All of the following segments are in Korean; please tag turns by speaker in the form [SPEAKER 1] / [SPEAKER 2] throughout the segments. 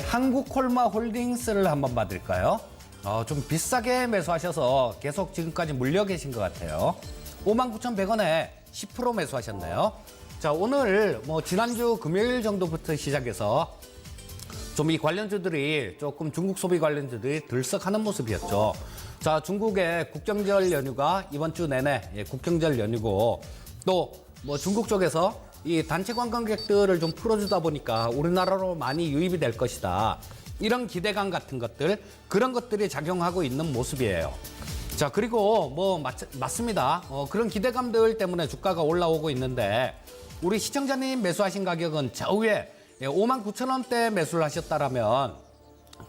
[SPEAKER 1] 한국콜마홀딩스를 한번 봐드릴까요? 좀 비싸게 매수하셔서 계속 지금까지 물려 계신 것 같아요. 59,100원에 10% 매수하셨네요. 자, 오늘 지난주 금요일 정도부터 시작해서 좀 이 관련주들이 조금 중국 소비 관련주들이 들썩하는 모습이었죠. 자, 중국의 국경절 연휴가 이번 주 내내 국경절 연휴고 또 중국 쪽에서 이 단체 관광객들을 좀 풀어주다 보니까 우리나라로 많이 유입이 될 것이다. 이런 기대감 같은 것들, 그런 것들이 작용하고 있는 모습이에요. 자, 그리고 맞습니다. 그런 기대감들 때문에 주가가 올라오고 있는데 우리 시청자님 매수하신 가격은 저 위에 59,000원대 매수를 하셨다라면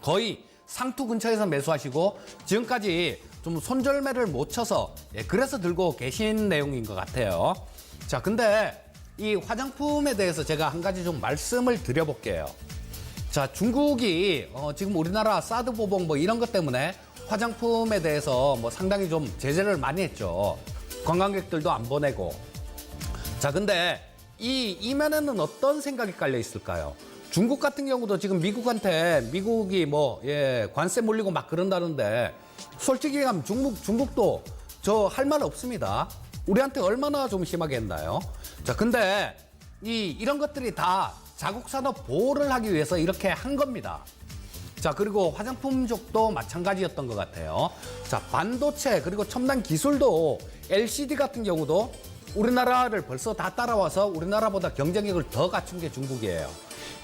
[SPEAKER 1] 거의 상투 근처에서 매수하시고 지금까지 좀 손절매를 못 쳐서 그래서 들고 계신 내용인 것 같아요. 자, 근데 이 화장품에 대해서 제가 한 가지 좀 말씀을 드려볼게요. 자, 중국이 지금 우리나라 사드 보복 이런 것 때문에 화장품에 대해서 상당히 좀 제재를 많이 했죠. 관광객들도 안 보내고. 자, 근데 이 이면에는 어떤 생각이 깔려 있을까요? 중국 같은 경우도 지금 미국한테 미국이 관세 물리고 막 그런다는데 솔직히 하면 중국도 저 할 말 없습니다. 우리한테 얼마나 좀 심하게 했나요? 자, 근데 이런 것들이 다 자국 산업 보호를 하기 위해서 이렇게 한 겁니다. 자, 그리고 화장품 쪽도 마찬가지였던 것 같아요. 자, 반도체 그리고 첨단 기술도 LCD 같은 경우도 우리나라를 벌써 다 따라와서 우리나라보다 경쟁력을 더 갖춘 게 중국이에요.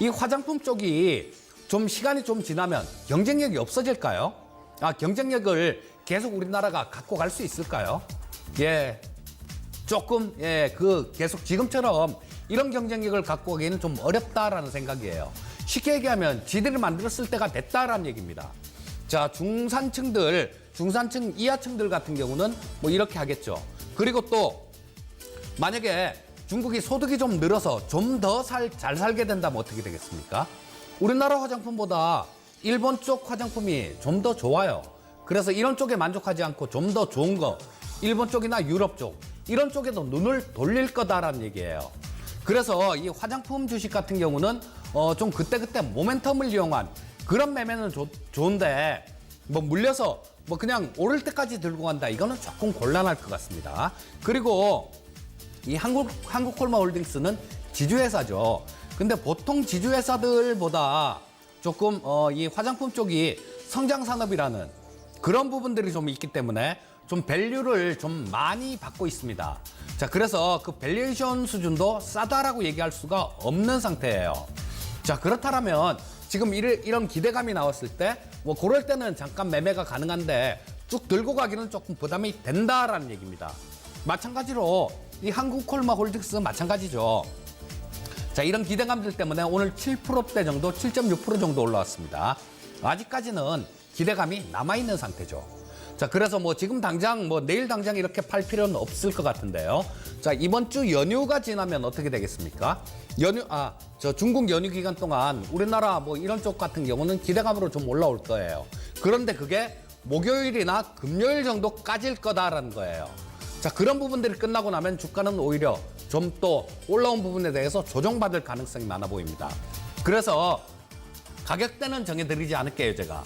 [SPEAKER 1] 이 화장품 쪽이 좀 시간이 좀 지나면 경쟁력이 없어질까요? 경쟁력을 계속 우리나라가 갖고 갈 수 있을까요? 조금 계속 지금처럼 이런 경쟁력을 갖고 가기는 좀 어렵다라는 생각이에요. 쉽게 얘기하면 지들이 만들었을 때가 됐다라는 얘기입니다. 자, 중산층 이하층들 같은 경우는 이렇게 하겠죠. 그리고 또 만약에 중국이 소득이 좀 늘어서 좀 더 잘 살게 된다면 어떻게 되겠습니까? 우리나라 화장품보다 일본 쪽 화장품이 좀 더 좋아요. 그래서 이런 쪽에 만족하지 않고 좀 더 좋은 거, 일본 쪽이나 유럽 쪽, 이런 쪽에도 눈을 돌릴 거다라는 얘기예요. 그래서 이 화장품 주식 같은 경우는 좀 그때그때 모멘텀을 이용한 그런 매매는 좋은데 물려서 그냥 오를 때까지 들고 간다. 이거는 조금 곤란할 것 같습니다. 그리고 이 한국콜마홀딩스는 지주회사죠. 근데 보통 지주회사들보다 조금 이 화장품 쪽이 성장산업이라는 그런 부분들이 좀 있기 때문에 좀 밸류를 좀 많이 받고 있습니다. 자, 그래서 그 밸류에이션 수준도 싸다라고 얘기할 수가 없는 상태예요. 자, 그렇다면 지금 이런 기대감이 나왔을 때 그럴 때는 잠깐 매매가 가능한데 쭉 들고 가기는 조금 부담이 된다라는 얘기입니다. 마찬가지로 이 한국콜마홀딩스 마찬가지죠. 자, 이런 기대감들 때문에 오늘 7%대 정도, 7.6% 정도 올라왔습니다. 아직까지는 기대감이 남아있는 상태죠. 자, 그래서 지금 당장 내일 당장 이렇게 팔 필요는 없을 것 같은데요. 자, 이번 주 연휴가 지나면 어떻게 되겠습니까? 중국 연휴 기간 동안 우리나라 이런 쪽 같은 경우는 기대감으로 좀 올라올 거예요. 그런데 그게 목요일이나 금요일 정도까지일 거다라는 거예요. 자, 그런 부분들이 끝나고 나면 주가는 오히려 좀 또 올라온 부분에 대해서 조정받을 가능성이 많아 보입니다. 그래서 가격대는 정해드리지 않을게요, 제가.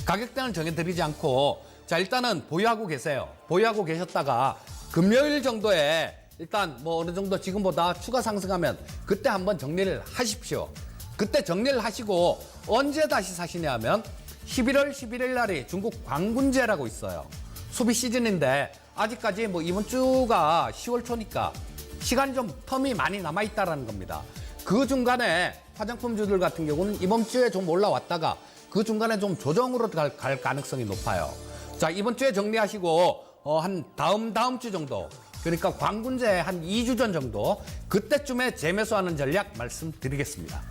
[SPEAKER 1] 가격대는 정해드리지 않고 자, 일단은 보유하고 계세요. 보유하고 계셨다가 금요일 정도에 일단 어느 정도 지금보다 추가 상승하면 그때 한번 정리를 하십시오. 그때 정리를 하시고 언제 다시 사시냐 하면 11월 11일 날이 중국 광군제라고 있어요. 소비 시즌인데 아직까지 이번 주가 10월 초니까 시간이 좀 텀이 많이 남아있다라는 겁니다. 그 중간에 화장품주들 같은 경우는 이번 주에 좀 올라왔다가 그 중간에 좀 조정으로 갈 가능성이 높아요. 자, 이번 주에 정리하시고 한 다음 주 정도, 그러니까 광군제 한 2주 전 정도 그때쯤에 재매수하는 전략 말씀드리겠습니다.